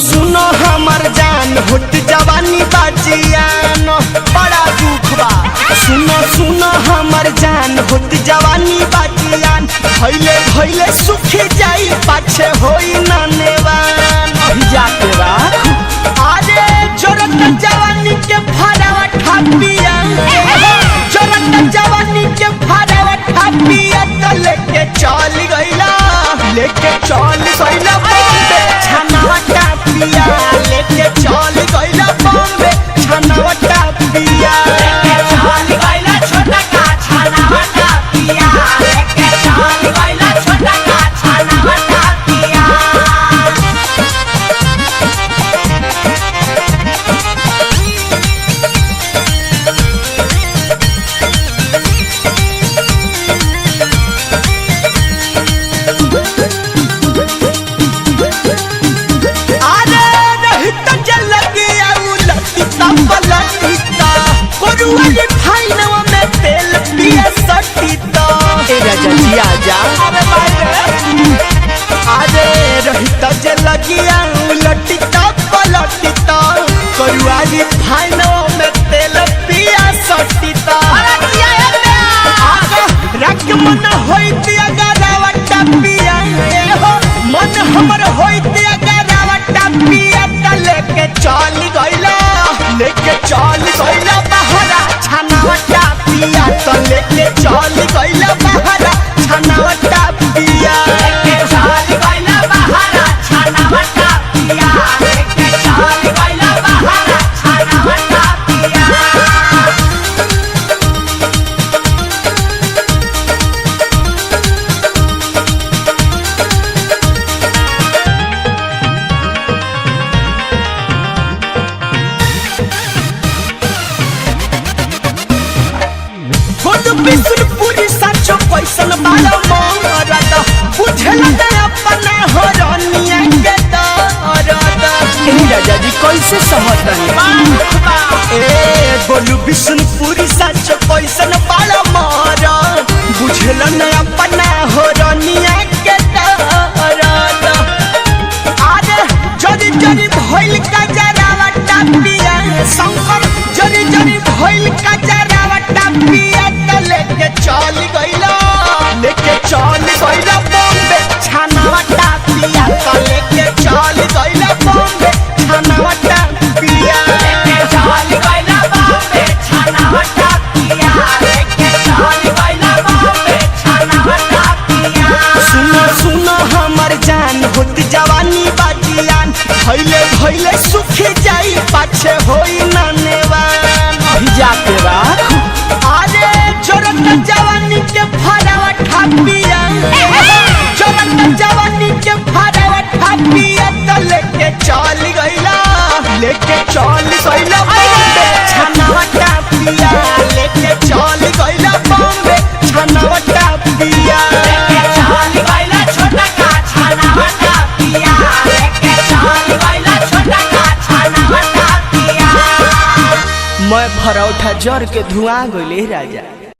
सुनो हमर जान होत जवानी बाजियान बड़ा दुख बा। सुनो हमर जान होत जवानी बाजियान भइले भइले सुख जाई पाछे होई ना नेवान जाके राख। अरे जोरत जवानी के फरावा ठापिया जोरत जवानी के फरावा ठापिया तो लेके चल गइला बॉम्बे छनावा टापिया लेके चल गइला बॉम्बे छनावा टापिया लेके चल गइला छोटा का छनावा टापिया लेके चल गइला छोटा का छनावा टापिया। अरे रहिता जे लगिया उलटिता पलटिता करुआरी फाइनो में तेल पिया सटिता रख मन होइती अगरावटा पिया हो मन हमर होइती अगरावटा पिया त लेके चल गइला बहरा छनावटा पिया त लेके चल गइला बहरा छनावटा पिया लेके चल गइला बहरा छनावटा पिया लेके चल गइला बहरा छनावटा पिया। बिशुनपुरी साचो कैसन बाल मोरद बुझला दे अपना हरनिया के दरद ए राजा जी कैसे समझतनी ए बोलू बिशुनपुरी साचो कैसन बाल मोरद बुझला दे अपना हरनिया के दरद। अरे जरी जरी भइल का जरावा टापिया शंकर जरी जरी भइल का जरावा टापिया लेके चल गइला बॉम्बे छनावा टापिया तो लेके चल गइला बॉम्बे छनावा टापिया लेके चल गइला बॉम्बे छनावा टापिया लेके चल गइला बॉम्बे छनावा टापिया। सुनो हमर जान होत जवानी बाजियान भइले भइले सुख जाई पाछे होई ना नेवान जाके राख। अरे जोरत जवानी के फरावा ठापिया जोरत जवानी के फरावा ठापिया तो लेके चल गइला बॉम्बे छनावा टापिया लेके चल गइला बॉम्बे छनावा टापिया लेके चल गइला छोटा का छनावा टापिया लेके चल गइला छोटा का छनावा टापिया। मैं भरौठा जर के धुआं गइले राजा।